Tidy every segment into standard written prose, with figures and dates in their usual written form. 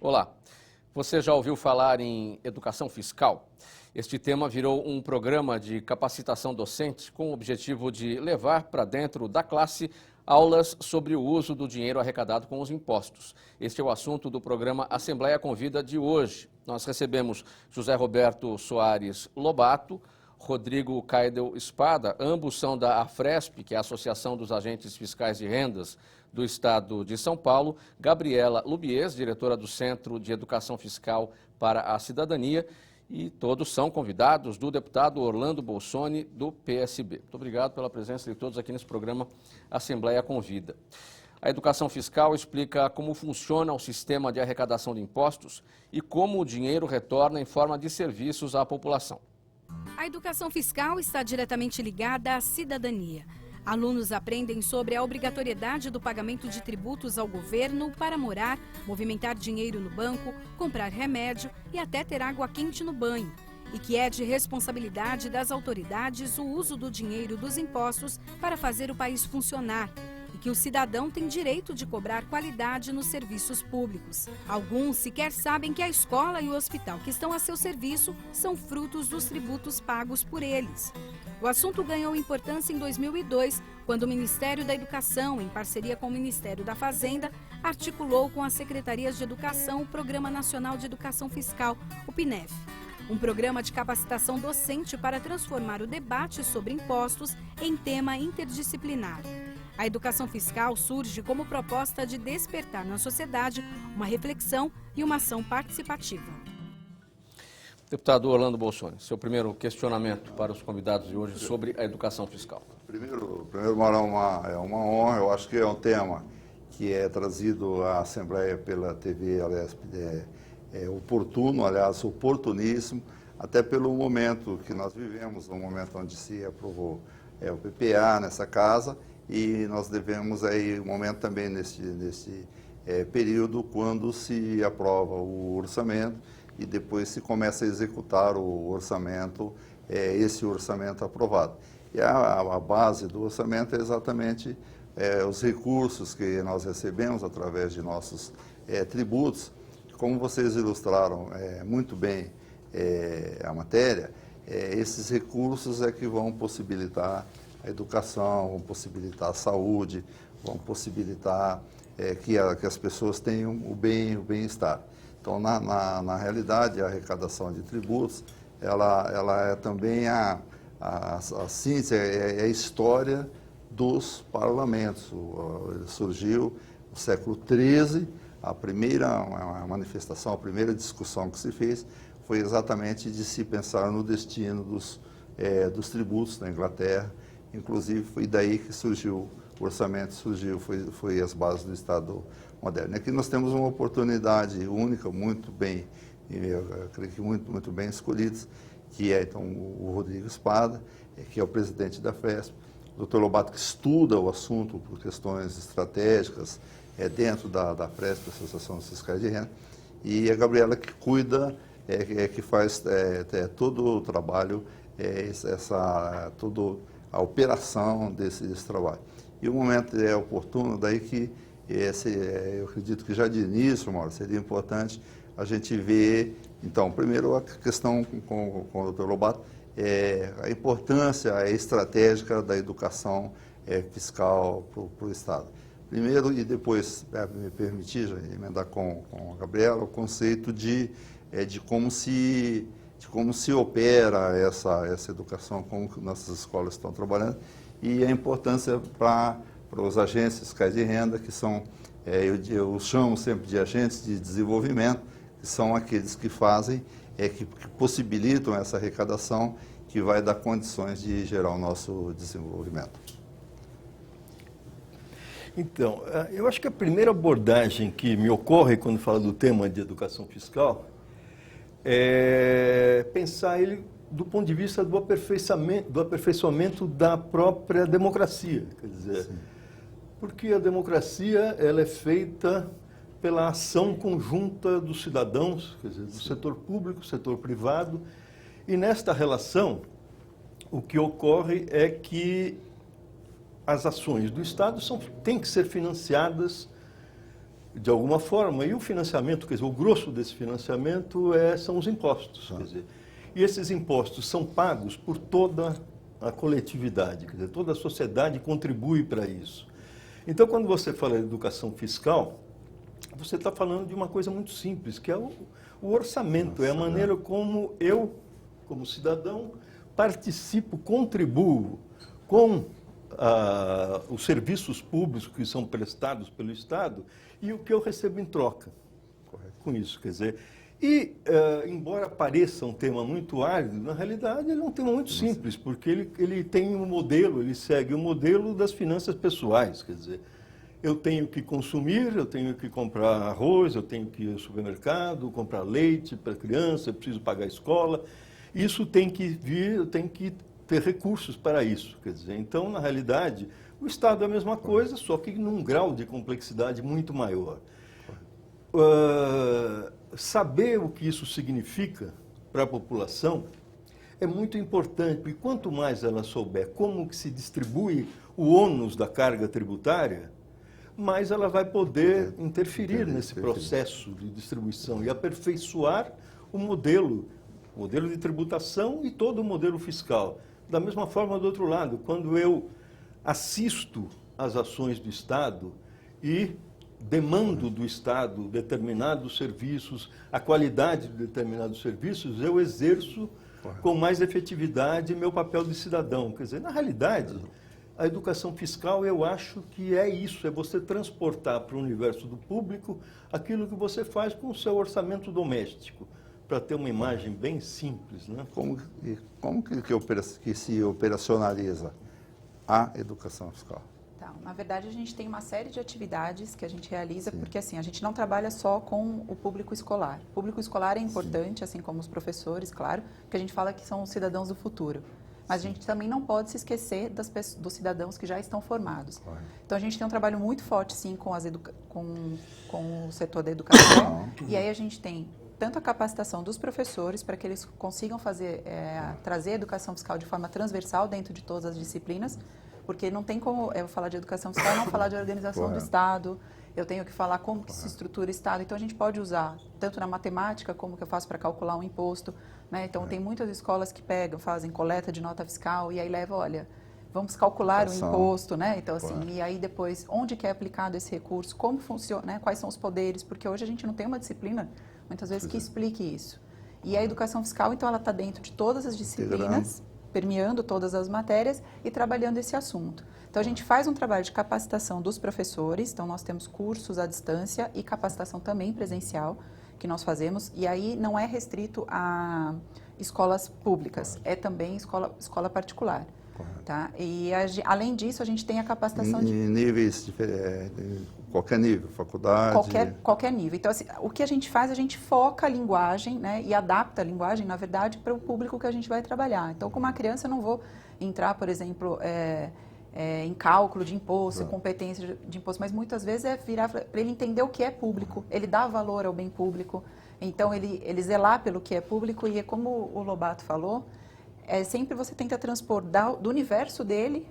Olá, você já ouviu falar em educação fiscal? Este tema virou um programa de capacitação docente com o objetivo de levar para dentro da classe aulas sobre o uso do dinheiro arrecadado com os impostos. Este é o assunto do programa Assembleia Convida de hoje. Nós recebemos José Roberto Soares Lobato, Rodrigo Caidel Espada, ambos são da AFRESP, que é a Associação dos Agentes Fiscais de Rendas do Estado de São Paulo, Gabriela Lubies, diretora do Centro de Educação Fiscal para a Cidadania, e todos são convidados do deputado Orlando Bolsoni, do PSB. Muito obrigado pela presença de todos aqui nesse programa Assembleia Convida. A educação fiscal explica como funciona o sistema de arrecadação de impostos e como o dinheiro retorna em forma de serviços à população. A educação fiscal está diretamente ligada à cidadania. Alunos aprendem sobre a obrigatoriedade do pagamento de tributos ao governo para morar, movimentar dinheiro no banco, comprar remédio e até ter água quente no banho. E que é de responsabilidade das autoridades o uso do dinheiro dos impostos para fazer o país funcionar. E que o cidadão tem direito de cobrar qualidade nos serviços públicos. Alguns sequer sabem que a escola e o hospital que estão a seu serviço são frutos dos tributos pagos por eles. O assunto ganhou importância em 2002, quando o Ministério da Educação, em parceria com o Ministério da Fazenda, articulou com as Secretarias de Educação o Programa Nacional de Educação Fiscal, o PNEF. Um programa de capacitação docente para transformar o debate sobre impostos em tema interdisciplinar. A educação fiscal surge como proposta de despertar na sociedade uma reflexão e uma ação participativa. Deputado Orlando Bolsoni, seu primeiro questionamento para os convidados de hoje sobre a educação fiscal. Primeiro, Marão, é uma honra, eu acho que é um tema que é trazido à Assembleia pela TV, aliás, é oportuno, aliás, oportuníssimo, até pelo momento que nós vivemos, no momento onde se aprovou o PPA nessa casa, e nós devemos aí um momento também nesse período quando se aprova o orçamento e depois se começa a executar o orçamento, esse orçamento aprovado. E a base do orçamento é exatamente os recursos que nós recebemos através de nossos tributos. Como vocês ilustraram muito bem a matéria, esses recursos é que vão possibilitar a educação, vão possibilitar a saúde, vão possibilitar que as pessoas tenham o bem-estar. Então, na realidade, a arrecadação de tributos, ela é também a síntese, é a história dos parlamentos. Surgiu no século XIII, a primeira manifestação, a primeira discussão que se fez foi exatamente de se pensar no destino dos tributos na Inglaterra. Inclusive, foi daí que surgiu o orçamento, foi as bases do Estado moderno. Aqui nós temos uma oportunidade única, muito bem, eu creio que muito bem escolhidos, que é então o Rodrigo Espada, que é o presidente da FRESP, o Dr. Lobato, que estuda o assunto por questões estratégicas dentro da FRESP, Associação dos Fiscais de Renda, e a Gabriela, que cuida, que faz todo o trabalho, toda a operação desse trabalho. E o momento é oportuno, daí que eu acredito que já de início, Mauro, seria importante a gente ver, então, primeiro a questão com o Dr. Lobato, a importância estratégica da educação fiscal para o Estado. Primeiro, e depois, me permitir já emendar com a Gabriela, o conceito de como se opera essa educação, como que nossas escolas estão trabalhando, e a importância para os agentes fiscais de renda, que são, eu chamo sempre de agentes de desenvolvimento, que são aqueles que fazem, que possibilitam essa arrecadação, que vai dar condições de gerar o nosso desenvolvimento. Então, eu acho que a primeira abordagem que me ocorre quando falo do tema de educação fiscal é pensar ele do ponto de vista do aperfeiçoamento da própria democracia. Quer dizer, porque a democracia ela é feita pela ação conjunta dos cidadãos, quer dizer, do setor público, setor privado, e nesta relação o que ocorre é que as ações do Estado têm que ser financiadas de alguma forma, e o financiamento, quer dizer, o grosso desse financiamento são os impostos. Quer dizer, e esses impostos são pagos por toda a coletividade, quer dizer, toda a sociedade contribui para isso. Então, quando você fala de educação fiscal, você está falando de uma coisa muito simples, que é o orçamento, é a maneira como eu, como cidadão, participo, contribuo com os serviços públicos que são prestados pelo Estado e o que eu recebo em troca com isso. Quer dizer, e, embora pareça um tema muito árido, na realidade ele é um tema muito simples, porque ele tem um modelo, ele segue o modelo das finanças pessoais. Quer dizer, eu tenho que consumir, eu tenho que comprar arroz, eu tenho que ir ao supermercado, comprar leite para a criança, eu preciso pagar a escola. Isso tem que vir, eu tenho que ter recursos para isso. Quer dizer, então, na realidade, o Estado é a mesma coisa, só que num grau de complexidade muito maior. Saber o que isso significa para a população é muito importante, porque quanto mais ela souber como que se distribui o ônus da carga tributária, mais ela vai poder interferir nesse processo de distribuição e aperfeiçoar o modelo de tributação e todo o modelo fiscal. Da mesma forma, do outro lado, quando eu assisto às ações do Estado e demando do Estado determinados serviços, a qualidade de determinados serviços, eu exerço com mais efetividade meu papel de cidadão. Quer dizer, na realidade, a educação fiscal, eu acho que é isso, é você transportar para o universo do público aquilo que você faz com o seu orçamento doméstico, para ter uma imagem bem simples, né? Como que se operacionaliza a educação fiscal? Então, na verdade, a gente tem uma série de atividades que a gente realiza, porque assim, a gente não trabalha só com o público escolar. O público escolar é importante, assim como os professores, claro, que a gente fala que são os cidadãos do futuro. Mas a gente também não pode se esquecer dos cidadãos que já estão formados. Então, a gente tem um trabalho muito forte, sim, com o setor da educação. E aí a gente tem tanto a capacitação dos professores para que eles consigam trazer a educação fiscal de forma transversal dentro de todas as disciplinas, porque não tem como eu falar de educação fiscal e não falar de organização do Estado, eu tenho que falar como que se estrutura o Estado. Então, a gente pode usar tanto na matemática, como que eu faço para calcular um imposto, né? Então, tem muitas escolas que fazem coleta de nota fiscal e aí levam, olha, vamos calcular o imposto, né? Então, assim, e aí depois, onde que é aplicado esse recurso, como funciona, né? Quais são os poderes, porque hoje a gente não tem uma disciplina, muitas vezes, que explique isso. E a educação fiscal, então, ela está dentro de todas as disciplinas, permeando todas as matérias e trabalhando esse assunto. Então, a gente faz um trabalho de capacitação dos professores, então nós temos cursos à distância e capacitação também presencial que nós fazemos, e aí não é restrito a escolas públicas, é também escola particular. Tá? E além disso, a gente tem a capacitação de níveis diferentes, qualquer nível, faculdade... Qualquer nível. Então, assim, o que a gente faz, a gente foca a linguagem, né, e adapta a linguagem, na verdade, para o público que a gente vai trabalhar. Então, com uma criança, eu não vou entrar, por exemplo, em cálculo de imposto, competência de imposto, mas muitas vezes é virar para ele entender o que é público, ele dá valor ao bem público, então ele zelar pelo que é público, e é como o Lobato falou, sempre você tenta transpor do universo dele,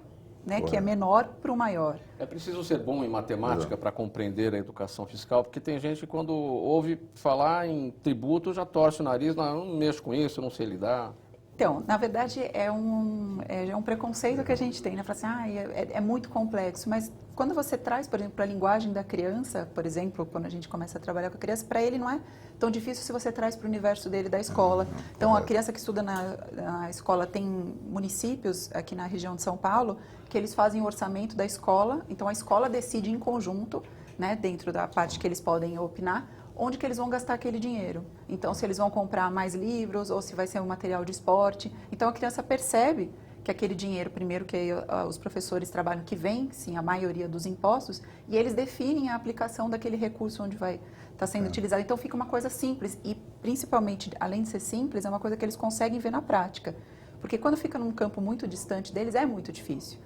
né, que é menor, para o maior. É preciso ser bom em matemática para compreender a educação fiscal, porque tem gente que quando ouve falar em tributo já torce o nariz, não mexo com isso, não sei lidar. Então, na verdade, é um preconceito que a gente tem, né? Fala assim, é muito complexo, mas quando você traz, por exemplo, a linguagem da criança, por exemplo, quando a gente começa a trabalhar com a criança, para ele não é tão difícil se você traz para o universo dele da escola. Então, a criança que estuda na escola, tem municípios aqui na região de São Paulo que eles fazem o orçamento da escola, então a escola decide em conjunto, né, dentro da parte que eles podem opinar, onde que eles vão gastar aquele dinheiro. Então, se eles vão comprar mais livros ou se vai ser um material de esporte. Então, a criança percebe que aquele dinheiro, primeiro que os professores trabalham, que vem, sim, a maioria dos impostos, e eles definem a aplicação daquele recurso onde vai estar sendo utilizado. Então, fica uma coisa simples e, principalmente, além de ser simples, é uma coisa que eles conseguem ver na prática. Porque quando fica num campo muito distante deles, é muito difícil.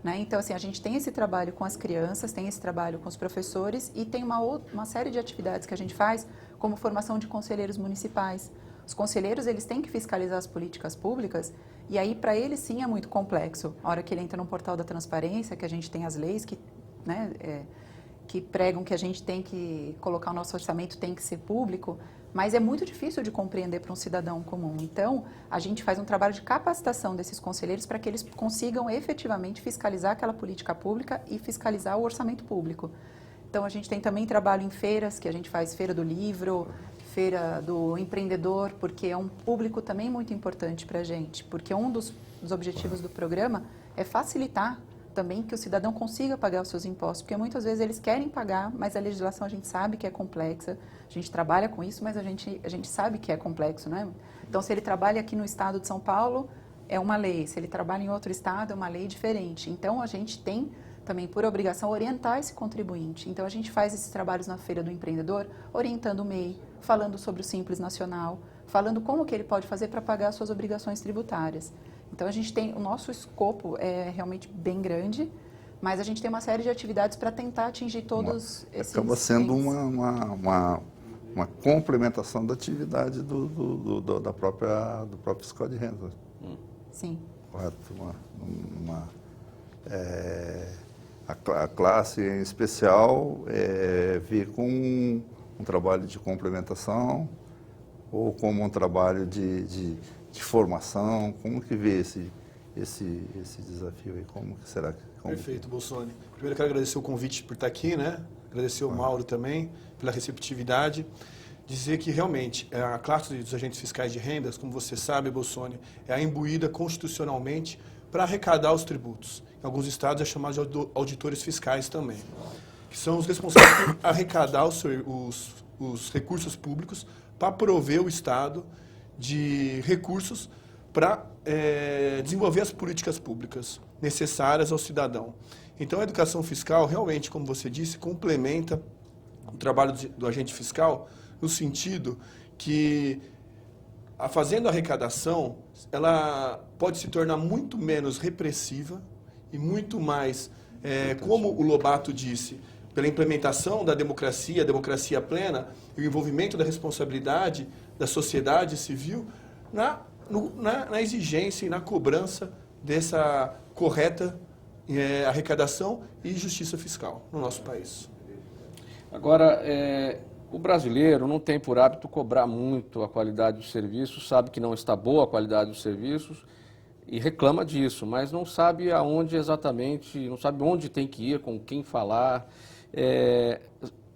Né? Então, assim, a gente tem esse trabalho com as crianças, tem esse trabalho com os professores e tem uma série de atividades que a gente faz, como formação de conselheiros municipais. Os conselheiros, eles têm que fiscalizar as políticas públicas e aí, para eles, sim, é muito complexo. A hora que ele entra no portal da transparência, que a gente tem as leis que que pregam que a gente tem que colocar o nosso orçamento, tem que ser público, mas é muito difícil de compreender para um cidadão comum. Então, a gente faz um trabalho de capacitação desses conselheiros para que eles consigam efetivamente fiscalizar aquela política pública e fiscalizar o orçamento público. Então, a gente tem também trabalho em feiras, que a gente faz feira do livro, feira do empreendedor, porque é um público também muito importante para a gente, porque um dos objetivos do programa é facilitar também que o cidadão consiga pagar os seus impostos, porque muitas vezes eles querem pagar, mas a legislação a gente sabe que é complexa, a gente trabalha com isso, mas a gente sabe que é complexo, né? Então, se ele trabalha aqui no estado de São Paulo, é uma lei, se ele trabalha em outro estado, é uma lei diferente. Então, a gente tem também por obrigação orientar esse contribuinte. Então, a gente faz esses trabalhos na Feira do Empreendedor, orientando o MEI, falando sobre o Simples Nacional, falando como que ele pode fazer para pagar as suas obrigações tributárias. Então, a gente tem, o nosso escopo é realmente bem grande, mas a gente tem uma série de atividades para tentar atingir todos esses... Acaba sendo uma complementação da atividade do próprio fiscal de renda. Sim. Correto? A classe em especial vir com um trabalho de complementação ou como um trabalho de formação. Como que vê esse desafio aí? Como que será? Perfeito, Bolsoni. Primeiro, quero agradecer o convite por estar aqui, né? Agradecer ao Mauro também pela receptividade. Dizer que realmente a classe dos agentes fiscais de rendas, como você sabe, Bolsoni, é imbuída constitucionalmente para arrecadar os tributos. Em alguns estados é chamado de auditores fiscais também, que são os responsáveis por arrecadar os recursos públicos para prover o Estado de recursos para desenvolver as políticas públicas necessárias ao cidadão. Então, a educação fiscal, realmente, como você disse, complementa o trabalho do agente fiscal no sentido que, fazendo a arrecadação, ela pode se tornar muito menos repressiva e muito mais, como o Lobato disse, pela implementação da democracia, a democracia plena e o envolvimento da responsabilidade da sociedade civil na exigência e na cobrança dessa correta arrecadação e justiça fiscal no nosso país. Agora, o brasileiro não tem por hábito cobrar muito a qualidade dos serviços, sabe que não está boa a qualidade dos serviços e reclama disso, mas não sabe aonde exatamente, não sabe onde tem que ir, com quem falar.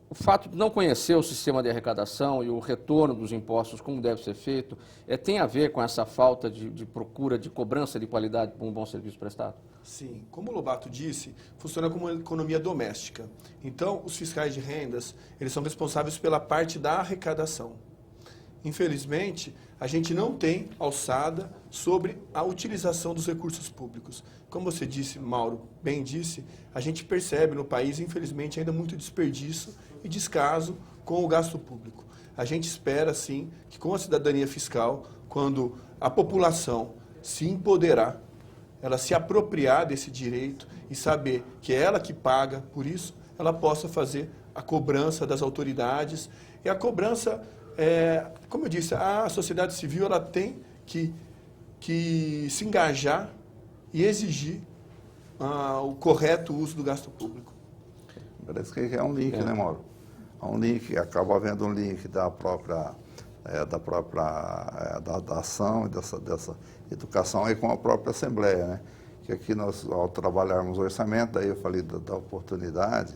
O fato de não conhecer o sistema de arrecadação e o retorno dos impostos, como deve ser feito, tem a ver com essa falta de procura, de cobrança de qualidade por um bom serviço prestado? Sim, como o Lobato disse, funciona como uma economia doméstica. Então, os fiscais de rendas, eles são responsáveis pela parte da arrecadação. Infelizmente, a gente não tem alçada sobre a utilização dos recursos públicos. Como você disse, Mauro, bem disse, a gente percebe no país, infelizmente, ainda muito desperdício e descaso com o gasto público. A gente espera, sim, que com a cidadania fiscal, quando a população se empoderar, ela se apropriar desse direito e saber que é ela que paga por isso, ela possa fazer a cobrança das autoridades. E a cobrança, como eu disse, a sociedade civil ela tem que se engajar e exigir o correto uso do gasto público. Parece que é um link, né, Mauro? É um link, acaba havendo um link da ação e dessa educação aí com a própria Assembleia, né? Que aqui nós, ao trabalharmos o orçamento, daí eu falei da oportunidade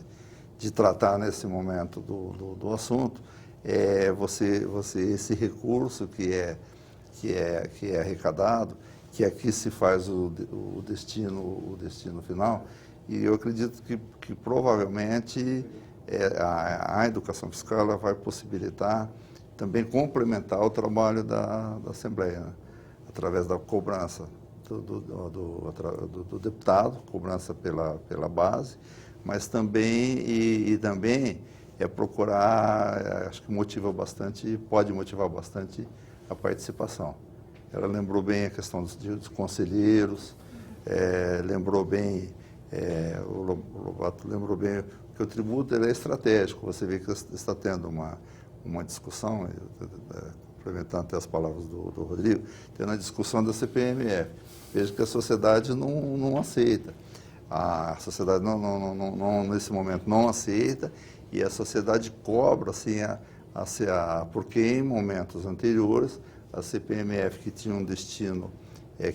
de tratar nesse momento do assunto, esse recurso que é arrecadado, que aqui se faz o destino final, e eu acredito que provavelmente a educação fiscal ela vai possibilitar também complementar o trabalho da Assembleia, né? Através da cobrança do deputado, cobrança pela base, mas também também procurar, acho que pode motivar bastante a participação. Ela lembrou bem a questão dos conselheiros, lembrou bem, o Lobato lembrou bem que o tributo é estratégico. Você vê que está tendo uma discussão, complementando até as palavras do Rodrigo, tendo a discussão da CPMF. Veja que a sociedade não aceita. A sociedade nesse momento não aceita e a sociedade cobra assim, porque em momentos anteriores a CPMF, que tinha um destino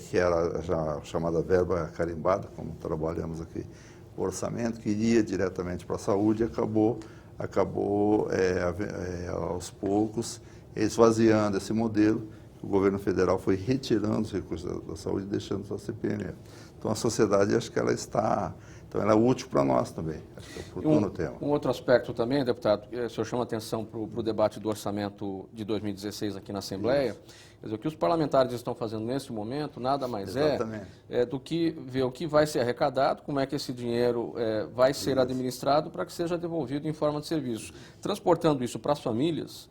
que era já chamada verba carimbada, como trabalhamos aqui, o orçamento, que iria diretamente para a saúde, acabou aos poucos esvaziando esse modelo. O governo federal foi retirando os recursos da saúde e deixando só a CPMF. Então a sociedade, acho que ela é útil para nós também, acho que é oportuno o tema. Um outro aspecto também, deputado, o senhor chama atenção para o debate do orçamento de 2016 aqui na Assembleia. Quer dizer, o que os parlamentares estão fazendo nesse momento nada mais do que ver o que vai ser arrecadado, como é que esse dinheiro vai ser administrado para que seja devolvido em forma de serviço. Transportando isso para as famílias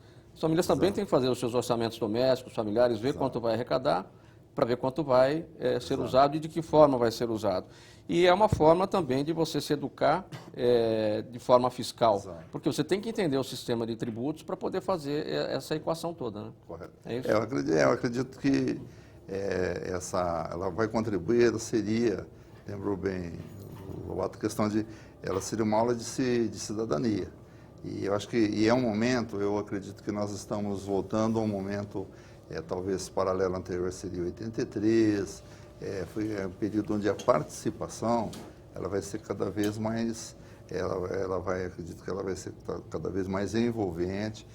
também têm que fazer os seus orçamentos domésticos, familiares, ver quanto vai arrecadar, para ver quanto vai ser usado e de que forma vai ser usado. E é uma forma também de você se educar de forma fiscal, porque você tem que entender o sistema de tributos para poder fazer essa equação toda, né? Correto. É isso? Eu acredito que ela vai contribuir, lembrou bem, a questão de, ela seria uma aula de cidadania. E eu acho que é um momento, eu acredito que nós estamos voltando a um momento, talvez paralelo anterior seria 83, foi um período onde a participação ela vai ser cada vez mais, acredito que ela vai ser cada vez mais envolvente,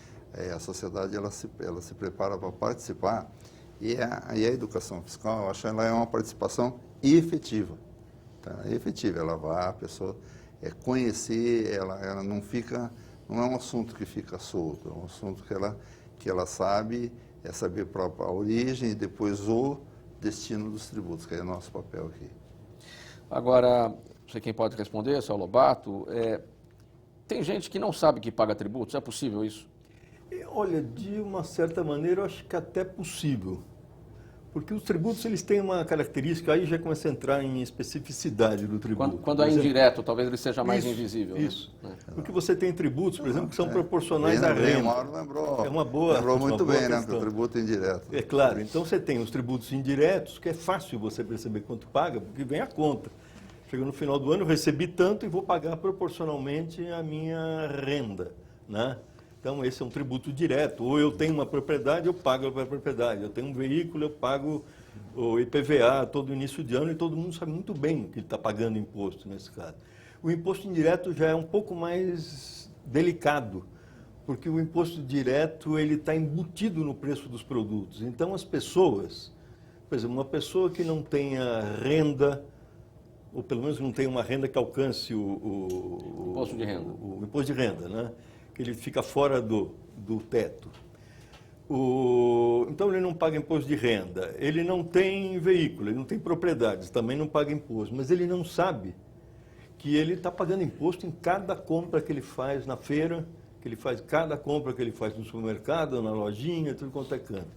a sociedade ela se prepara para participar e a educação fiscal, eu acho que ela é uma participação efetiva, tá? Efetiva, a pessoa conhecer, ela não é um assunto que fica solto, é um assunto que ela sabe, saber a origem e depois o destino dos tributos, que é o nosso papel aqui. Agora, não sei quem pode responder, seu Lobato, tem gente que não sabe que paga tributos, é possível isso? Olha, de uma certa maneira, eu acho que até possível. Porque os tributos, eles têm uma característica, aí já começa a entrar em especificidade do tributo. Quando é indireto, talvez ele seja mais invisível. Isso. Né? Porque você tem tributos, por exemplo, que são proporcionais à renda. O Mauro lembrou, é uma boa, lembrou muito bem, né? Questão. O tributo indireto. É claro. Então você tem os tributos indiretos, que é fácil você perceber quanto paga, porque vem a conta. Chega no final do ano, eu recebi tanto e vou pagar proporcionalmente a minha renda, né? Então, esse é um tributo direto. Ou eu tenho uma propriedade, eu pago a propriedade. Eu tenho um veículo, eu pago o IPVA todo início de ano e todo mundo sabe muito bem que ele está pagando imposto nesse caso. O imposto indireto já é um pouco mais delicado, porque o imposto direto ele está embutido no preço dos produtos. Então, as pessoas, por exemplo, uma pessoa que não tenha renda, ou pelo menos não tenha uma renda que alcance o imposto de renda. O imposto de renda, né? Que ele fica fora do teto. Então, ele não paga imposto de renda, ele não tem veículo, ele não tem propriedades, também não paga imposto, mas ele não sabe que ele está pagando imposto em cada compra que ele faz na feira, cada compra que ele faz no supermercado, na lojinha, tudo quanto é canto.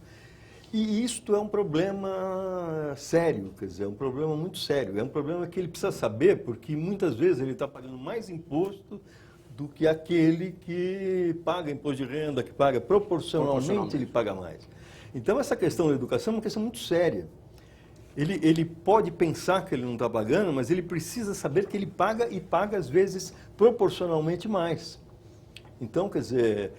E isto é um problema sério, quer dizer, é um problema muito sério, é um problema que ele precisa saber, porque muitas vezes ele está pagando mais imposto do que aquele que paga imposto de renda, que paga proporcionalmente, ele paga mais. Então, essa questão da educação é uma questão muito séria. Ele pode pensar que ele não está pagando, mas ele precisa saber que ele paga e paga, às vezes, proporcionalmente mais. Então, quer dizer,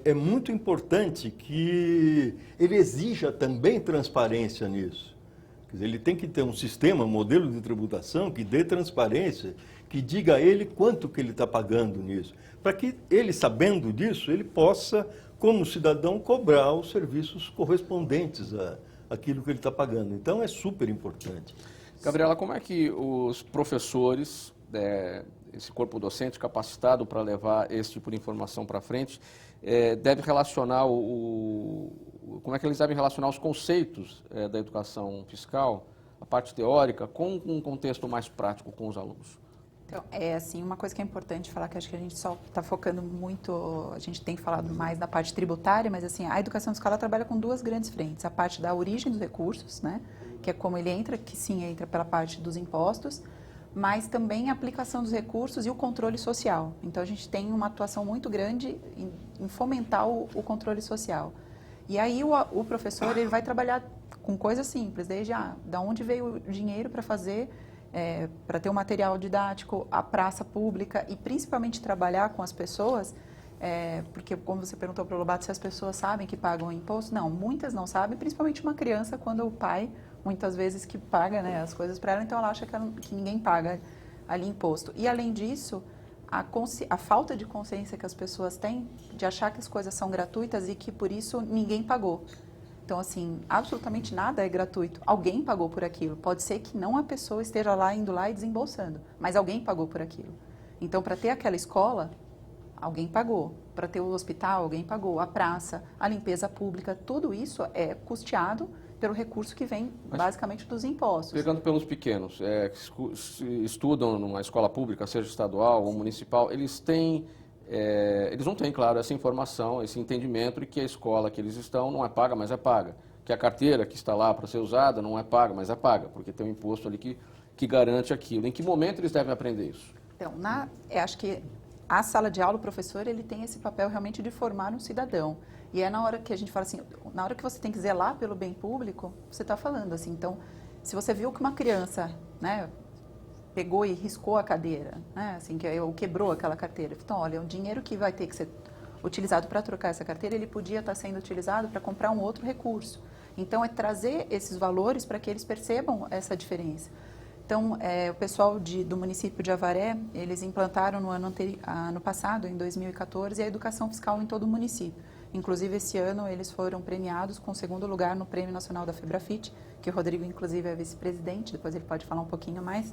é muito importante que ele exija também transparência nisso. Quer dizer, ele tem que ter um sistema, um modelo de tributação que dê transparência, que diga a ele quanto que ele está pagando nisso, para que ele, sabendo disso, ele possa, como cidadão, cobrar os serviços correspondentes àquilo que ele está pagando. Então, é super importante. Gabriela, como é que os professores, esse corpo docente capacitado para levar esse tipo de informação para frente, deve relacionar como é que eles devem relacionar os conceitos da educação fiscal, a parte teórica, com um contexto mais prático com os alunos? Então, assim, uma coisa que é importante falar, que acho que a gente só está focando muito, a gente tem falado mais na parte tributária, mas assim, a educação fiscal ela trabalha com duas grandes frentes, a parte da origem dos recursos, né, que é como ele entra, que sim, entra pela parte dos impostos, mas também a aplicação dos recursos e o controle social. Então, a gente tem uma atuação muito grande em fomentar o controle social. E aí, o professor ele vai trabalhar com coisas simples, desde da onde veio o dinheiro para fazer para ter um material didático, a praça pública e principalmente trabalhar com as pessoas, porque como você perguntou para o Lobato se as pessoas sabem que pagam imposto, não, muitas não sabem, principalmente uma criança quando o pai, muitas vezes que paga, né, as coisas para ela, então ela acha que ninguém paga ali imposto. E além disso, a falta de consciência que as pessoas têm de achar que as coisas são gratuitas e que por isso ninguém pagou. Então, assim, absolutamente nada é gratuito. Alguém pagou por aquilo. Pode ser que não a pessoa esteja lá, indo lá e desembolsando, mas alguém pagou por aquilo. Então, para ter aquela escola, alguém pagou. Para ter o hospital, alguém pagou. A praça, a limpeza pública, tudo isso é custeado pelo recurso que vem basicamente dos impostos. Pegando pelos pequenos, que estudam numa escola pública, seja estadual ou municipal, eles não têm, claro, essa informação, esse entendimento de que a escola que eles estão não é paga, mas é paga. Que a carteira que está lá para ser usada não é paga, mas é paga, porque tem um imposto ali que garante aquilo. Em que momento eles devem aprender isso? Então, acho que a sala de aula, o professor, ele tem esse papel realmente de formar um cidadão. E é na hora que a gente fala assim, na hora que você tem que zelar pelo bem público, você está falando assim. Então, se você viu que uma criança, né, pegou e riscou a cadeira, né, assim, ou quebrou aquela carteira, então, olha, o dinheiro que vai ter que ser utilizado para trocar essa carteira, ele podia estar sendo utilizado para comprar um outro recurso. Então, é trazer esses valores para que eles percebam essa diferença. Então, o pessoal do município de Avaré, eles implantaram no ano passado, em 2014, a educação fiscal em todo o município. Inclusive, esse ano, eles foram premiados com o 2º lugar no Prêmio Nacional da FEBRAFIT, que o Rodrigo, inclusive, é vice-presidente, depois ele pode falar um pouquinho mais.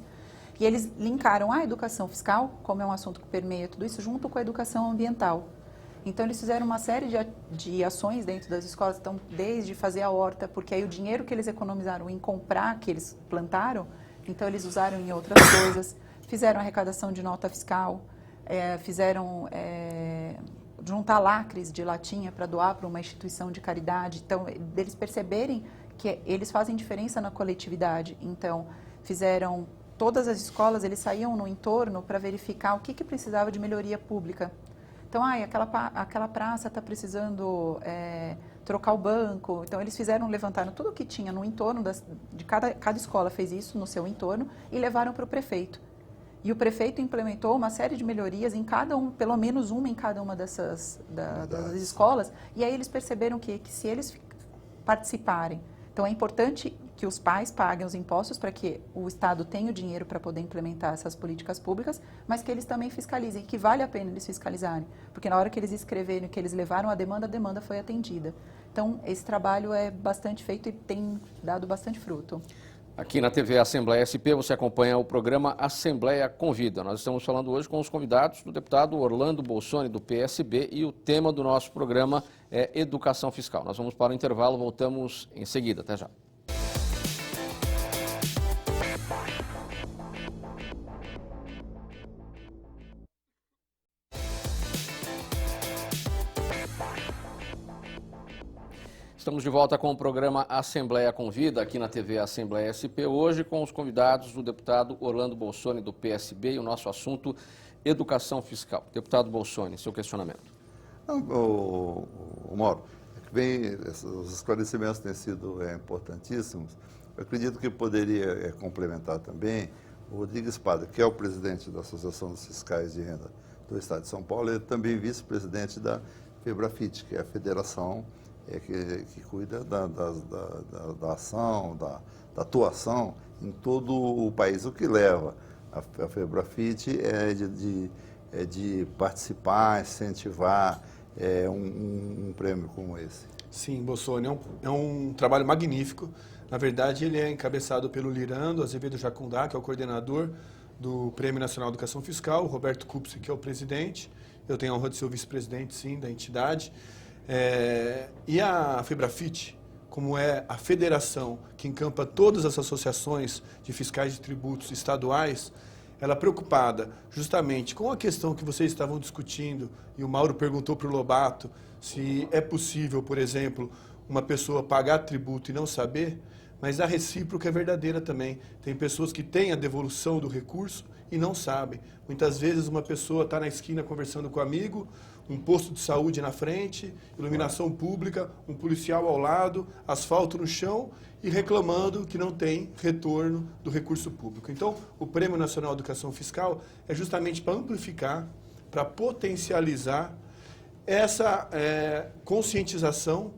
E eles linkaram a educação fiscal, como é um assunto que permeia tudo isso, junto com a educação ambiental. Então, eles fizeram uma série de ações dentro das escolas, então, desde fazer a horta, porque aí o dinheiro que eles economizaram em comprar, que eles plantaram, então eles usaram em outras coisas, fizeram arrecadação de nota fiscal, fizeram juntar lacres de latinha para doar para uma instituição de caridade. Então, eles perceberem que eles fazem diferença na coletividade. Então, fizeram, todas as escolas, eles saíam no entorno para verificar o que precisava de melhoria pública. Então, aquela praça está precisando trocar o banco. Então, eles levantaram tudo o que tinha no entorno, de cada escola fez isso no seu entorno e levaram para o prefeito. E o prefeito implementou uma série de melhorias em cada pelo menos uma em cada uma das escolas. E aí eles perceberam que se eles participarem, então é importante que os pais paguem os impostos para que o Estado tenha o dinheiro para poder implementar essas políticas públicas, mas que eles também fiscalizem, que vale a pena eles fiscalizarem, porque na hora que eles escreverem, que eles levaram a demanda foi atendida. Então, esse trabalho é bastante feito e tem dado bastante fruto. Aqui na TV Assembleia SP, você acompanha o programa Assembleia Convida. Nós estamos falando hoje com os convidados do deputado Orlando Bolsoni, do PSB, e o tema do nosso programa é Educação Fiscal. Nós vamos para o intervalo, voltamos em seguida. Até já. Estamos de volta com o programa Assembleia Convida, aqui na TV Assembleia SP, hoje com os convidados do deputado Orlando Bolsoni, do PSB, e o nosso assunto, educação fiscal. Deputado Bolsoni, seu questionamento. Mauro, os esclarecimentos têm sido importantíssimos. Eu acredito que poderia complementar também o Rodrigo Espada, que é o presidente da Associação dos Fiscais de Renda do Estado de São Paulo, e também vice-presidente da FEBRAFIT, que é a federação que cuida da ação, da atuação em todo o país. O que leva a FEBRAFIT é de participar, incentivar um prêmio como esse. Sim, Bolsoni, é um trabalho magnífico. Na verdade, ele é encabeçado pelo Lirando Azevedo Jacundá, que é o coordenador do Prêmio Nacional de Educação Fiscal, o Roberto Kupsi, que é o presidente. Eu tenho a honra de ser o vice-presidente, sim, da entidade. E a FEBRAFIT, como é a federação que encampa todas as associações de fiscais de tributos estaduais, ela é preocupada justamente com a questão que vocês estavam discutindo, e o Mauro perguntou para o Lobato se é possível, por exemplo, uma pessoa pagar tributo e não saber. mas a recíproca é verdadeira também. Tem pessoas que têm a devolução do recurso e não sabem. Muitas vezes uma pessoa está na esquina conversando com um amigo, um posto de saúde na frente, iluminação pública, um policial ao lado, asfalto no chão e reclamando que não tem retorno do recurso público. Então, o Prêmio Nacional de Educação Fiscal é justamente para amplificar, para potencializar essa conscientização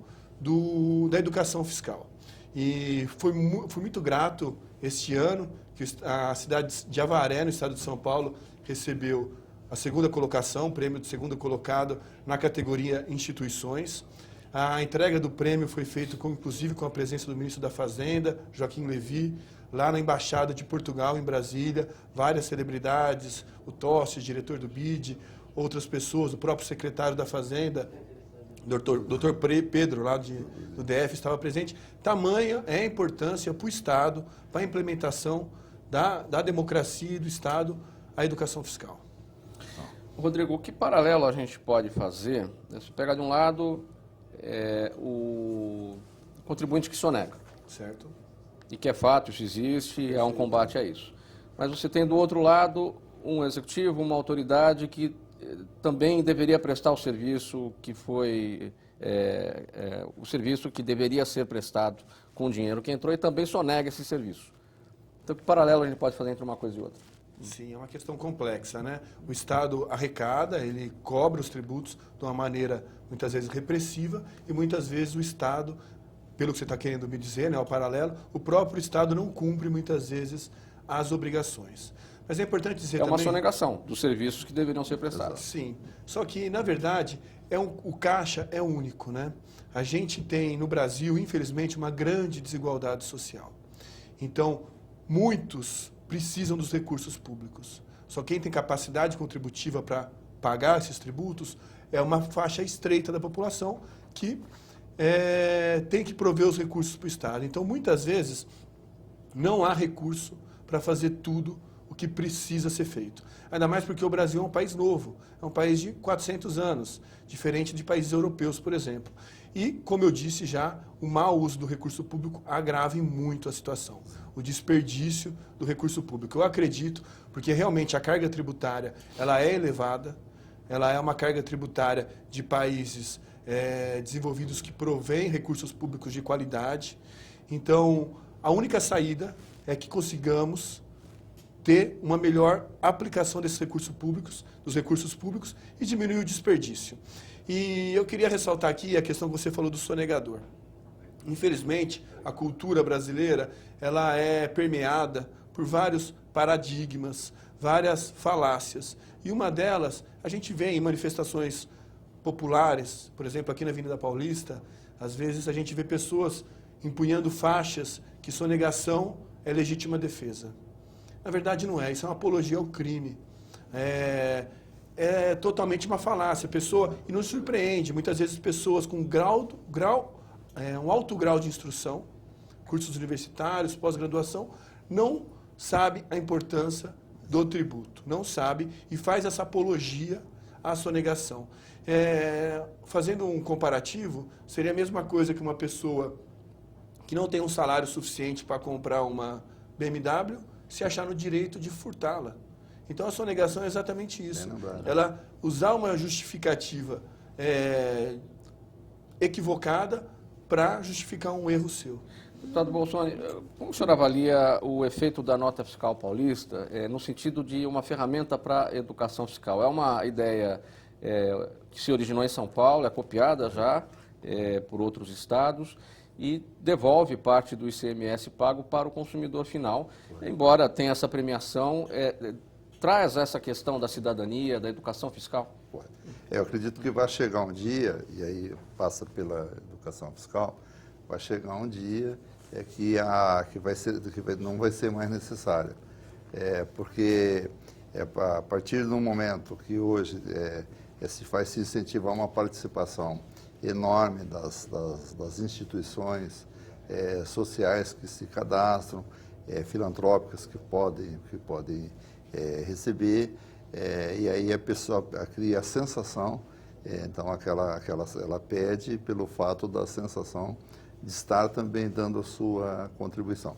da educação fiscal. E fui muito grato este ano que a cidade de Avaré, no estado de São Paulo, recebeu a segunda colocação, o prêmio de segundo colocado na categoria instituições. A entrega do prêmio foi feita, inclusive, com a presença do ministro da Fazenda, Joaquim Levy, lá na Embaixada de Portugal, em Brasília, várias celebridades, o Tostes, diretor do BID, outras pessoas, o próprio secretário da Fazenda, Dr. Pedro, lá do DF, estava presente. Tamanha é a importância para o Estado, para a implementação da democracia e do Estado, a educação fiscal. Rodrigo, que paralelo a gente pode fazer? Se pegar de um lado o contribuinte que sonega. Certo. E que é fato, isso existe, há um combate a isso. Mas você tem do outro lado um executivo, uma autoridade que também deveria prestar o serviço que foi o serviço que deveria ser prestado com o dinheiro que entrou e também sonega esse serviço. Então, que paralelo a gente pode fazer entre uma coisa e outra? Sim, é uma questão complexa, né? O Estado arrecada, ele cobra os tributos de uma maneira, muitas vezes, repressiva, e muitas vezes o Estado, pelo que você está querendo me dizer, né, o paralelo, o próprio Estado não cumpre, muitas vezes, as obrigações. Mas é importante dizer também... É uma sonegação dos serviços que deveriam ser prestados. Sim, só que, na verdade, o caixa é único, né? A gente tem, no Brasil, infelizmente, uma grande desigualdade social. Então, muitos precisam dos recursos públicos. Só quem tem capacidade contributiva para pagar esses tributos é uma faixa estreita da população que tem que prover os recursos para o Estado. Então, muitas vezes, não há recurso para fazer tudo o que precisa ser feito. Ainda mais porque o Brasil é um país novo, é um país de 400 anos, diferente de países europeus, por exemplo. E, como eu disse já, o mau uso do recurso público agrava muito a situação, o desperdício do recurso público. Eu acredito, porque realmente a carga tributária ela é elevada, ela é uma carga tributária de países desenvolvidos que provêm recursos públicos de qualidade. Então, a única saída é que consigamos ter uma melhor aplicação desses recursos públicos e diminuir o desperdício. E eu queria ressaltar aqui a questão que você falou do sonegador. Infelizmente, a cultura brasileira ela é permeada por vários paradigmas, várias falácias. E uma delas, a gente vê em manifestações populares, por exemplo, aqui na Avenida Paulista, às vezes a gente vê pessoas empunhando faixas que sonegação é legítima defesa. Na verdade, não é. Isso é uma apologia ao crime. É totalmente uma falácia. E nos surpreende, muitas vezes, pessoas com um alto grau de instrução, cursos universitários, pós-graduação, não sabem a importância do tributo, não sabe e faz essa apologia à sonegação. Fazendo um comparativo, seria a mesma coisa que uma pessoa que não tem um salário suficiente para comprar uma BMW se achar no direito de furtá-la. Então, a sonegação é exatamente isso. Ela usar uma justificativa equivocada para justificar um erro seu. Deputado Bolsonaro, como o senhor avalia o efeito da nota fiscal paulista no sentido de uma ferramenta para a educação fiscal? É uma ideia que se originou em São Paulo, é copiada já por outros estados e devolve parte do ICMS pago para o consumidor final, embora tenha essa premiação, traz essa questão da cidadania, da educação fiscal? Eu acredito que vai chegar um dia, e aí passa pela educação fiscal, vai chegar um dia que não vai ser mais necessária. Porque a partir do momento que hoje se incentivar uma participação enorme das instituições sociais que se cadastram, filantrópicas que podem receber, e aí a pessoa cria a sensação, então ela pede pelo fato da sensação de estar também dando a sua contribuição.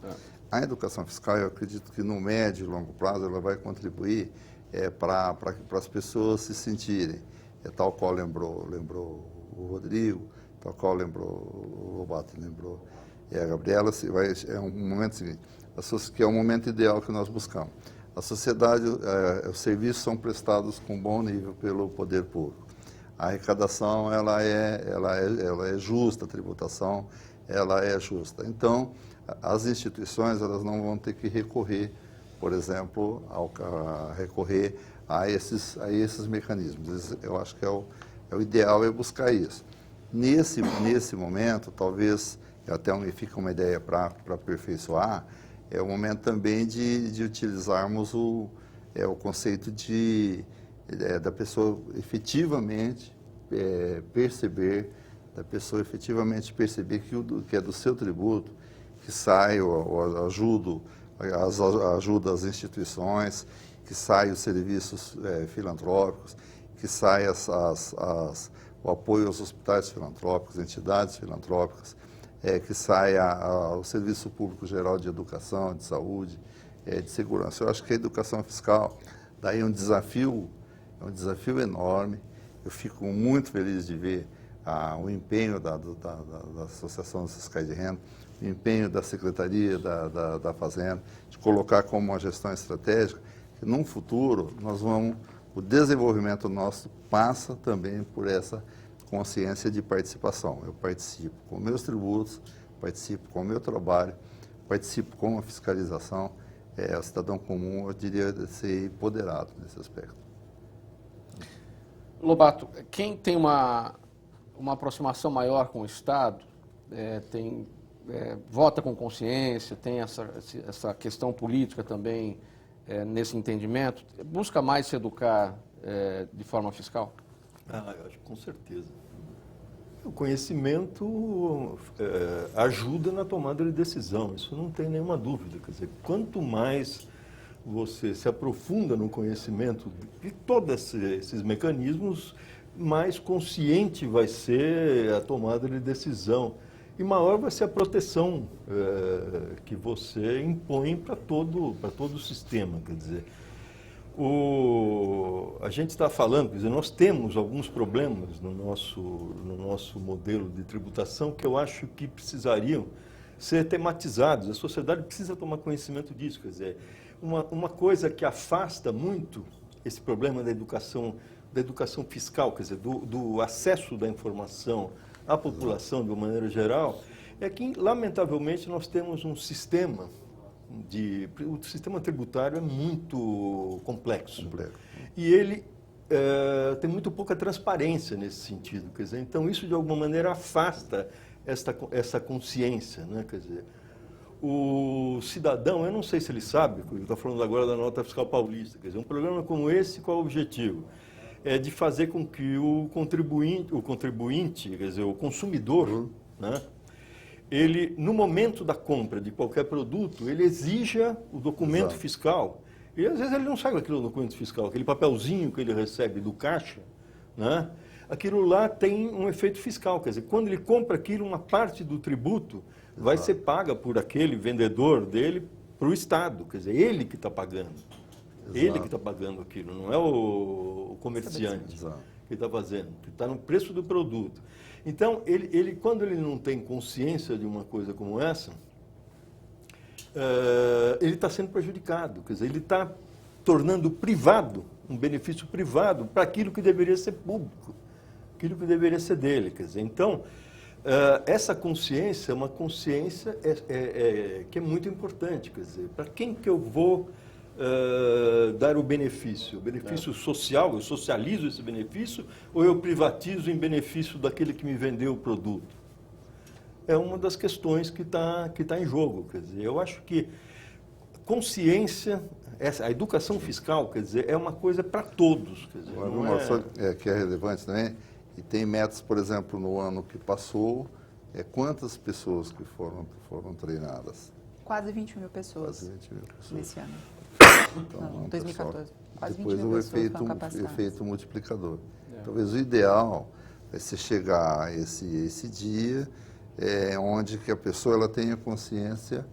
A educação fiscal, eu acredito que no médio e longo prazo ela vai contribuir para as pessoas se sentirem, tal qual lembrou o Rodrigo, tal qual lembrou o Lobato, lembrou a Gabriela, é um momento seguinte, que é o momento ideal que nós buscamos. A sociedade, os serviços são prestados com bom nível pelo poder público. A arrecadação ela é justa, a tributação ela é justa. Então, as instituições elas não vão ter que recorrer, por exemplo, recorrer a esses mecanismos. Eu acho que o ideal é buscar isso. Nesse momento, talvez, até fica uma ideia para aperfeiçoar, é o momento também de utilizarmos o conceito da pessoa efetivamente perceber que é do seu tributo, que sai ajuda as instituições, que sai os serviços filantrópicos, que sai o apoio aos hospitais filantrópicos, entidades filantrópicas, que sai o Serviço Público Geral de Educação, de Saúde, de Segurança. Eu acho que a educação fiscal daí é um desafio enorme. Eu fico muito feliz de ver o empenho da Associação dos Fiscais de Renda, o empenho da Secretaria da Fazenda, de colocar como uma gestão estratégica, que num futuro o desenvolvimento nosso passa também por essa consciência de participação. Eu participo com meus tributos, participo com o meu trabalho, participo com a fiscalização. O cidadão comum, eu diria, ser empoderado nesse aspecto. Lobato, quem tem uma aproximação maior com o Estado, vota com consciência, tem essa questão política também nesse entendimento, busca mais se educar de forma fiscal? Eu acho que com certeza. O conhecimento ajuda na tomada de decisão, isso não tem nenhuma dúvida. Quer dizer, quanto mais você se aprofunda no conhecimento de todos esses mecanismos, mais consciente vai ser a tomada de decisão e maior vai ser a proteção que você impõe para todo o sistema. Quer dizer, a gente está falando, quer dizer, nós temos alguns problemas no nosso modelo de tributação que eu acho que precisariam ser tematizados. A sociedade precisa tomar conhecimento disso. Quer dizer, uma coisa que afasta muito esse problema da educação fiscal, quer dizer, do acesso da informação à população de uma maneira geral, é que, lamentavelmente, nós temos um sistema o sistema tributário é muito complexo. E ele tem muito pouca transparência nesse sentido. Quer dizer, então, isso, de alguma maneira, afasta essa consciência. Né? Quer dizer, o cidadão, eu não sei se ele sabe, eu estou falando agora da nota fiscal paulista, quer dizer, um programa como esse, qual é o objetivo? É de fazer com que o contribuinte, quer dizer, o consumidor, né? Ele, no momento da compra de qualquer produto, ele exija o documento fiscal. E às vezes ele não sabe aquele documento fiscal, aquele papelzinho que ele recebe do caixa, né? Aquilo lá tem um efeito fiscal. Quer dizer, quando ele compra aquilo, uma parte do tributo vai ser paga por aquele vendedor dele para o Estado. Quer dizer, ele que está pagando. Ele que está pagando aquilo, não é o comerciante que está fazendo, que está no preço do produto. Então, ele, quando ele não tem consciência de uma coisa como essa, ele está sendo prejudicado. Quer dizer, ele está tornando privado, um benefício privado, para aquilo que deveria ser público, aquilo que deveria ser dele. Quer dizer, então, essa consciência é uma consciência que é muito importante. Quer dizer, para quem que eu vou dar o benefício? O benefício social, eu socializo esse benefício ou eu privatizo em benefício daquele que me vendeu o produto? É uma das questões que tá em jogo. Quer dizer, eu acho que consciência, a educação fiscal, quer dizer, é uma coisa para todos. Quer dizer, que é relevante também, e tem metas, por exemplo, no ano que passou, quantas pessoas que foram treinadas? Quase 20 mil pessoas. Quase 20 mil pessoas. Nesse ano. Então, não, 2014. Quase 20 depois mil pessoas foram o capacitadas. efeito multiplicador. Talvez o ideal é você chegar a esse dia onde que a pessoa ela tenha consciência,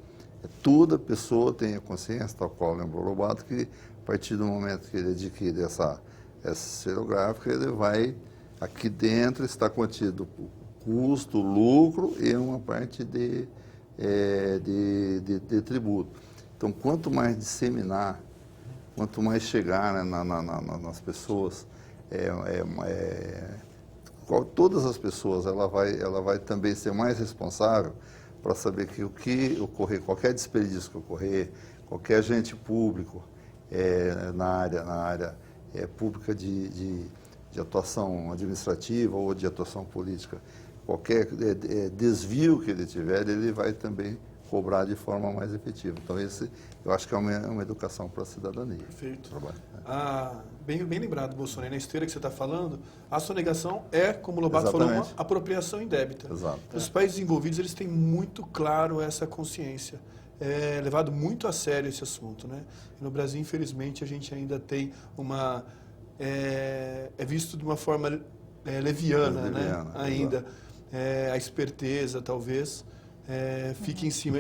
toda pessoa tenha consciência, tal qual lembrou o Lobato, que a partir do momento que ele adquire essa esferográfica, ele vai, aqui dentro está contido o custo, o lucro e uma parte de tributo. Então, quanto mais disseminar, quanto mais chegar, né, nas pessoas, todas as pessoas, ela vai também ser mais responsável para saber que o que ocorrer, qualquer desperdício que ocorrer, qualquer agente público na área pública de atuação administrativa ou de atuação política, qualquer desvio que ele tiver, ele vai também cobrar de forma mais efetiva. Então, eu acho que é uma educação para a cidadania. Perfeito. Bem lembrado, Bolsonaro, na esteira que você está falando, a sonegação é, como o Lobato falou, uma apropriação indébita. Exato. Os países desenvolvidos, eles têm muito claro essa consciência. É levado muito a sério esse assunto, né? E no Brasil, infelizmente, a gente ainda tem é visto de uma forma leviana, né? Ainda. A esperteza, talvez, fique em cima.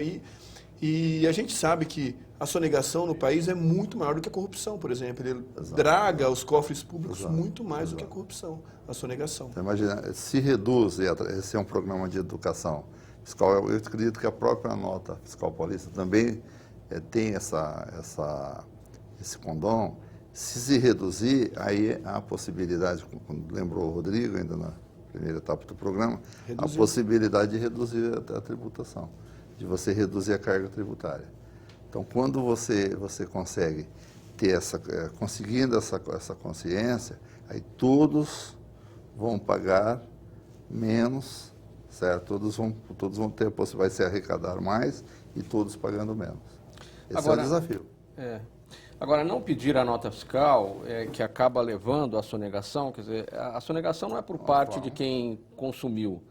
E a gente sabe que a sonegação no país é muito maior do que a corrupção, por exemplo. Ele draga os cofres públicos muito mais do que a corrupção, a sonegação. Então, imagina, se reduz, esse é um programa de educação fiscal, eu acredito que a própria nota fiscal paulista também tem esse condom. Se reduzir, aí há a possibilidade, como lembrou o Rodrigo ainda na primeira etapa do programa, a possibilidade de reduzir a tributação, de você reduzir a carga tributária. Então, quando você consegue ter conseguindo essa consciência, aí todos vão pagar menos, certo? Todos vão ter, vai se arrecadar mais e todos pagando menos. Esse é o desafio. Agora, não pedir a nota fiscal, que acaba levando à sonegação, quer dizer, a sonegação não é por parte de quem consumiu.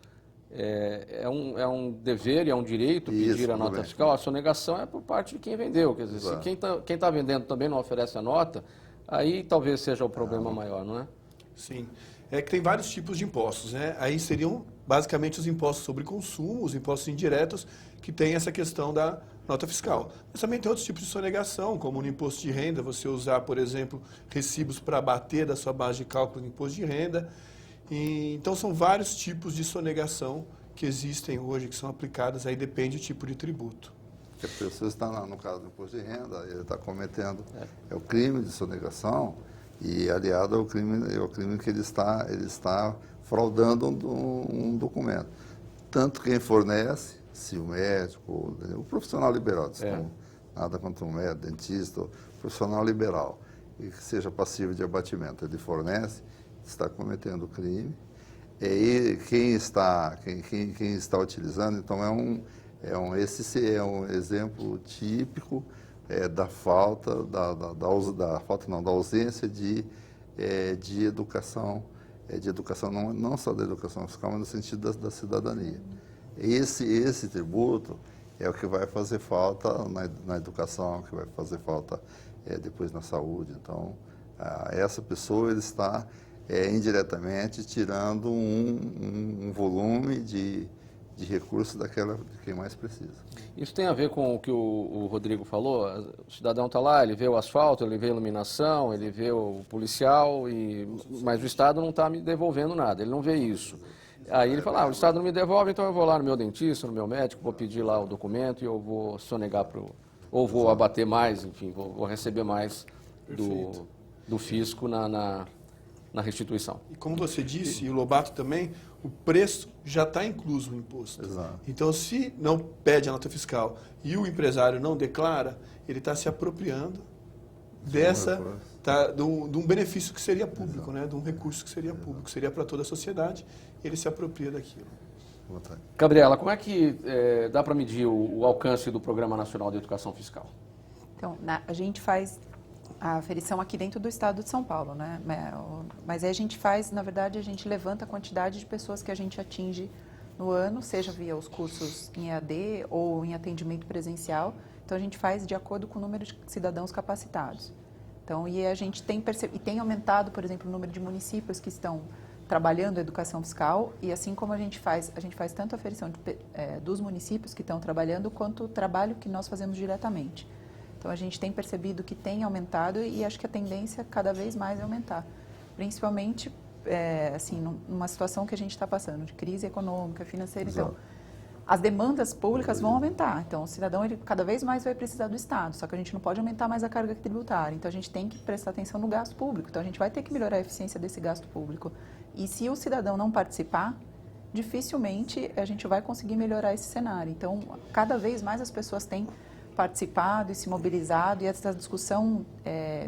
É um dever e é um direito pedir a nota fiscal. A sonegação é por parte de quem vendeu. Quer dizer, se quem está vendendo também não oferece a nota, aí talvez seja o problema maior, não é? Sim. É que tem vários tipos de impostos, né? Aí seriam basicamente os impostos sobre consumo, os impostos indiretos, que tem essa questão da nota fiscal. Mas também tem outros tipos de sonegação, como no imposto de renda, você usar, por exemplo, recibos para abater da sua base de cálculo do imposto de renda. Então, são vários tipos de sonegação que existem hoje, que são aplicadas, aí depende do tipo de tributo. Porque a pessoa está, no caso do imposto de renda, ele está cometendo o crime de sonegação e aliado ao crime que ele está fraudando um documento. Tanto quem fornece, se o médico, o profissional liberal, nada contra um médico, dentista, o profissional liberal, e que seja passivo de abatimento, ele fornece, está cometendo crime, e quem está utilizando, então esse é um exemplo típico da falta, da ausência de educação, não só da educação fiscal, mas no sentido da cidadania. Esse tributo é o que vai fazer falta na educação, que vai fazer falta depois na saúde. Então, essa pessoa ele está indiretamente tirando um volume de recursos de quem mais precisa. Isso tem a ver com o que o Rodrigo falou? O cidadão está lá, ele vê o asfalto, ele vê a iluminação, ele vê o policial, mas o Estado não está me devolvendo nada, ele não vê isso. Aí ele fala, o Estado não me devolve, então eu vou lá no meu dentista, no meu médico, vou pedir lá o documento e eu vou sonegar ou vou abater mais, enfim, vou receber mais do fisco na restituição. E como você disse, e o Lobato também, o preço já está incluso no imposto. Exato. Então, se não pede a nota fiscal e o empresário não declara, ele está se apropriando de um benefício que seria público, né? De um recurso que seria público, seria para toda a sociedade, ele se apropria daquilo. Gabriela, como é que dá para medir o alcance do Programa Nacional de Educação Fiscal? Então, a gente faz a aferição aqui dentro do estado de São Paulo, né? Mas aí a gente faz, na verdade, a gente levanta a quantidade de pessoas que a gente atinge no ano, seja via os cursos em EAD ou em atendimento presencial. Então, a gente faz de acordo com o número de cidadãos capacitados. Então, e a gente tem aumentado, por exemplo, o número de municípios que estão trabalhando a educação fiscal e assim como a gente faz tanto a aferição dos municípios que estão trabalhando, quanto o trabalho que nós fazemos diretamente. Então, a gente tem percebido que tem aumentado e acho que a tendência cada vez mais é aumentar, principalmente assim, numa situação que a gente está passando de crise econômica, financeira. Exato. Então, as demandas públicas vão aumentar. Então, o cidadão ele cada vez mais vai precisar do Estado, só que a gente não pode aumentar mais a carga tributária. Então, a gente tem que prestar atenção no gasto público. Então, a gente vai ter que melhorar a eficiência desse gasto público. E se o cidadão não participar, dificilmente a gente vai conseguir melhorar esse cenário. Então, cada vez mais as pessoas têm participado e se mobilizado, e essa discussão,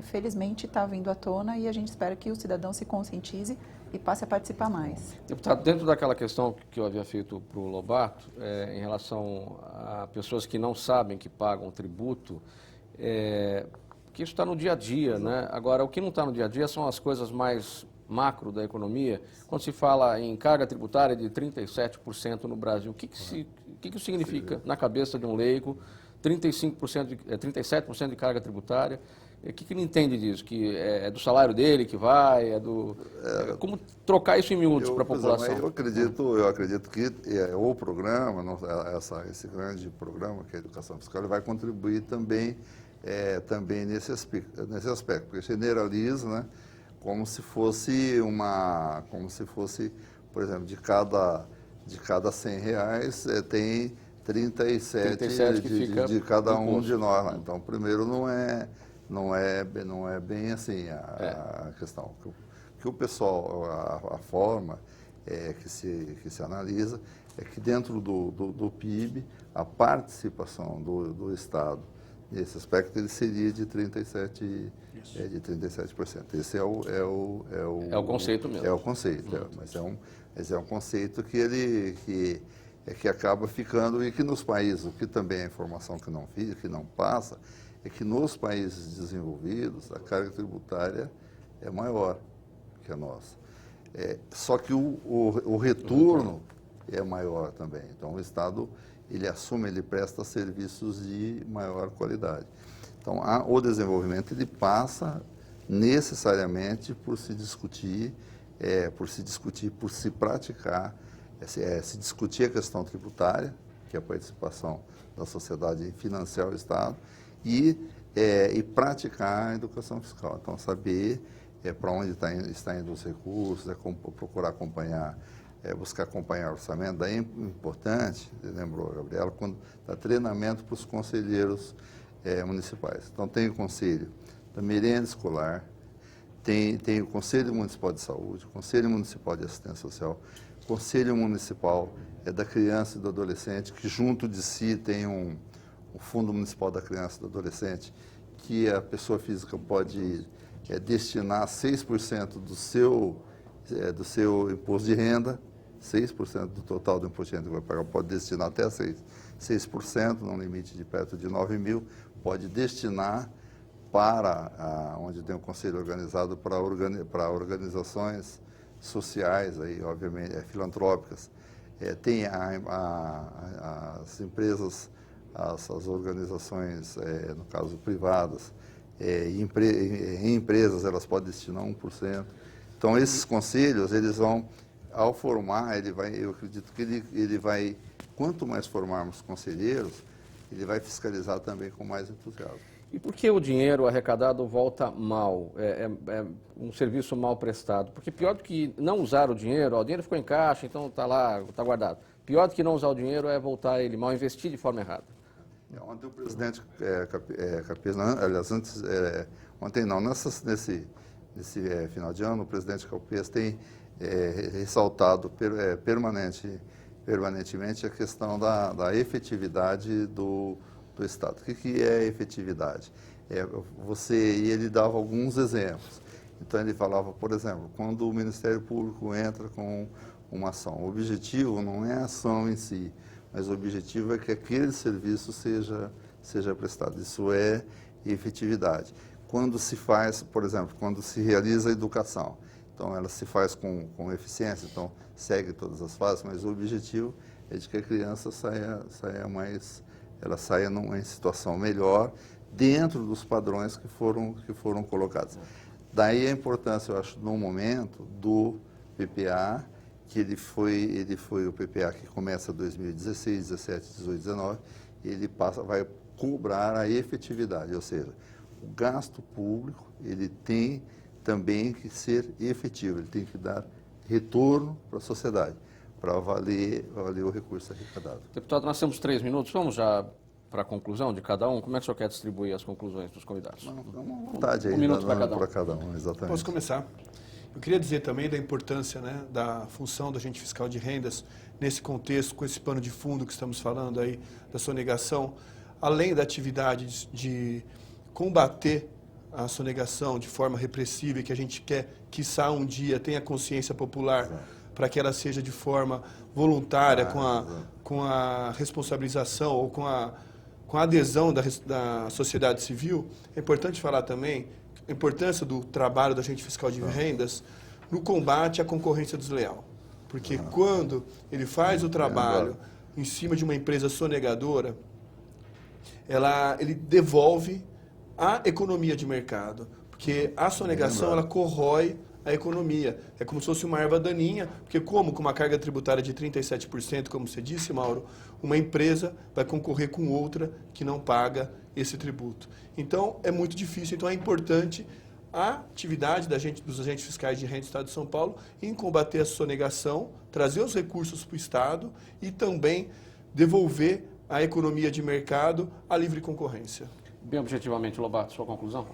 felizmente, está vindo à tona e a gente espera que o cidadão se conscientize e passe a participar mais. Deputado, dentro daquela questão que eu havia feito para o Lobato, em relação a pessoas que não sabem que pagam tributo, que isso está no dia a dia, né? Agora, o que não está no dia a dia são as coisas mais macro da economia. Quando se fala em carga tributária de 37% no Brasil, o que isso significa na cabeça de um leigo? 37% de carga tributária. O que ele entende disso? Que é do salário dele que vai? Como trocar isso em miúdos para a população? Eu acredito que o programa, esse grande programa que é a educação fiscal, ele vai contribuir também nesse aspecto, porque generaliza, né, como se fosse, por exemplo, de cada R$100 tem 37 de cada um de nós lá. Então, primeiro, não é bem assim a questão. Que o pessoal, a forma que se analisa é que dentro do PIB, a participação do Estado nesse aspecto ele seria de 37%. Esse é o conceito mesmo. É o conceito, mas é um conceito que acaba ficando, e que nos países, o que também é informação que não passa, é que nos países desenvolvidos a carga tributária é maior que a nossa. Só que o retorno é maior também. Então, o Estado, ele presta serviços de maior qualidade. Então, o desenvolvimento, ele passa necessariamente por se discutir, por se praticar, se discutir a questão tributária, que é a participação da sociedade em financiar o Estado, e praticar a educação fiscal. Então, saber para onde está indo os recursos, procurar acompanhar, buscar acompanhar o orçamento. Daí é importante, lembrou, Gabriela, quando dá treinamento para os conselheiros municipais. Então, tem o Conselho da Merenda Escolar, tem o Conselho Municipal de Saúde, o Conselho Municipal de Assistência Social, Conselho Municipal da Criança e do Adolescente, que junto de si tem o Fundo Municipal da Criança e do Adolescente, que a pessoa física pode destinar 6% do seu imposto de renda, 6% do total do imposto de renda que vai pagar, pode destinar até 6%, num limite de perto de 9 mil, pode destinar para, onde tem um conselho organizado, para organizações sociais, aí, obviamente, filantrópicas. Tem as empresas, as organizações, no caso, privadas, em empresas elas podem destinar 1%. Então, esses conselhos, eles vão, ao formar, eu acredito que ele vai, quanto mais formarmos conselheiros, ele vai fiscalizar também com mais entusiasmo. E por que o dinheiro arrecadado volta mal? É um serviço mal prestado? Porque pior do que não usar o dinheiro ficou em caixa, então está lá, está guardado. Pior do que não usar o dinheiro é voltar ele mal, investir de forma errada. Ontem o presidente Capês, ontem não, nesse final de ano, o presidente Capês tem ressaltado permanentemente a questão da efetividade do Estado. O que é efetividade? E ele dava alguns exemplos. Então, ele falava, por exemplo, quando o Ministério Público entra com uma ação, o objetivo não é a ação em si, mas o objetivo é que aquele serviço seja prestado. Isso é efetividade. Quando se faz, por exemplo, quando se realiza a educação, então ela se faz com eficiência, então segue todas as fases, mas o objetivo é de que a criança saia em situação melhor dentro dos padrões que foram colocados. Daí a importância, eu acho, no momento PPA, que ele foi o PPA que começa 2016, 17, 18, 19, ele vai cobrar a efetividade, ou seja, o gasto público ele tem também que ser efetivo, ele tem que dar retorno para a sociedade, para valer o recurso arrecadado. Deputado, nós temos 3 minutos, vamos já para a conclusão de cada um? Como é que o senhor quer distribuir as conclusões dos convidados? Uma vontade aí, 1 minuto para cada um, exatamente. Posso começar? Eu queria dizer também da importância, né, da função do agente fiscal de rendas nesse contexto, com esse pano de fundo que estamos falando aí, da sonegação, além da atividade de combater a sonegação de forma repressiva e que a gente quer, quiçá um dia, tenha consciência popular para que ela seja de forma voluntária, com a responsabilização ou com a adesão da sociedade civil, é importante falar também a importância do trabalho do agente fiscal de rendas no combate à concorrência desleal. Porque quando ele faz o trabalho em cima de uma empresa sonegadora, ele devolve a economia de mercado. Porque a sonegação, ela corrói a economia. É como se fosse uma erva daninha, porque com uma carga tributária de 37%, como você disse, Mauro, uma empresa vai concorrer com outra que não paga esse tributo. Então, é muito difícil. Então, é importante a atividade dos agentes fiscais de renda do Estado de São Paulo em combater a sonegação, trazer os recursos para o Estado e também devolver a economia de mercado à livre concorrência. Bem objetivamente, Lobato, sua conclusão?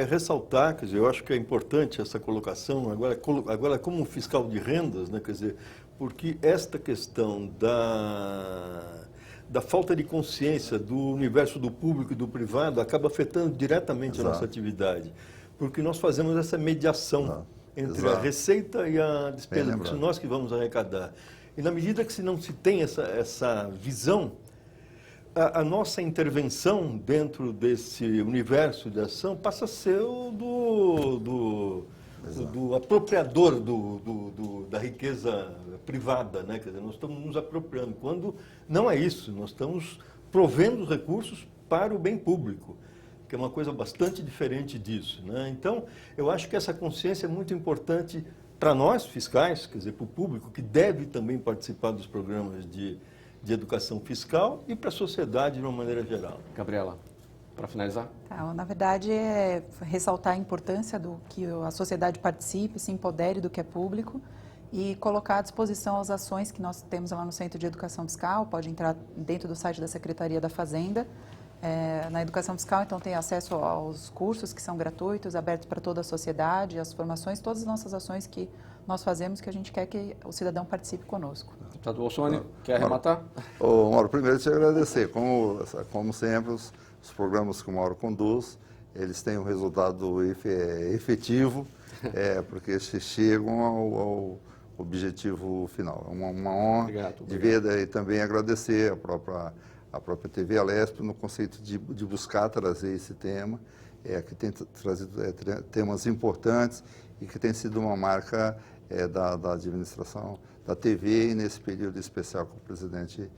Ressaltar, quer dizer, eu acho que é importante essa colocação, agora como fiscal de rendas, né, quer dizer, porque esta questão da falta de consciência do universo do público e do privado acaba afetando diretamente a nossa atividade, porque nós fazemos essa mediação entre a receita e a despesa, porque nós que vamos arrecadar. E na medida que não se tem essa visão, a nossa intervenção dentro desse universo de ação passa a ser o do apropriador da riqueza privada, né? Quer dizer, nós estamos nos apropriando, quando não é isso, nós estamos provendo os recursos para o bem público, que é uma coisa bastante diferente disso, né? Então, eu acho que essa consciência é muito importante para nós, fiscais, quer dizer, para o público, que deve também participar dos programas de educação fiscal e para a sociedade de uma maneira geral. Gabriela, para finalizar? Na verdade, é ressaltar a importância do que a sociedade participe, se empodere do que é público e colocar à disposição as ações que nós temos lá no Centro de Educação Fiscal, pode entrar dentro do site da Secretaria da Fazenda. Na educação fiscal, então, tem acesso aos cursos que são gratuitos, abertos para toda a sociedade, as formações, todas as nossas ações que nós fazemos, que a gente quer que o cidadão participe conosco. Deputado Bolsoni, quer arrematar? Mauro, primeiro te agradecer. Como sempre, os programas que o Mauro conduz, eles têm um resultado efetivo, porque chegam ao objetivo final. É uma honra de ver e também agradecer a própria TV Alesp no conceito de buscar trazer esse tema, que tem trazido temas importantes e que tem sido uma marca da administração da TV e nesse período especial com o presidente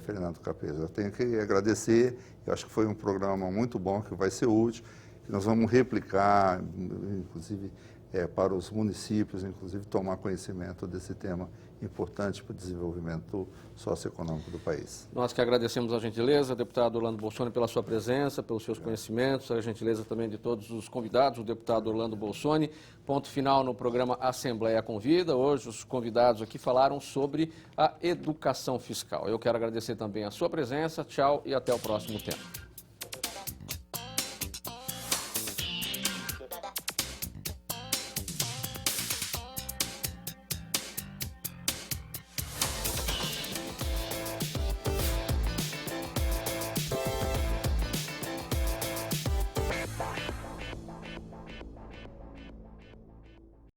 Fernando Capesa. Eu tenho que agradecer, eu acho que foi um programa muito bom, que vai ser útil, que nós vamos replicar, inclusive para os municípios, inclusive tomar conhecimento desse tema importante para o desenvolvimento socioeconômico do país. Nós que agradecemos a gentileza, deputado Orlando Bolsoni, pela sua presença, pelos seus conhecimentos, a gentileza também de todos os convidados, o deputado Orlando Bolsoni. Ponto final no programa Assembleia Convida. Hoje os convidados aqui falaram sobre a educação fiscal. Eu quero agradecer também a sua presença. Tchau e até o próximo tema.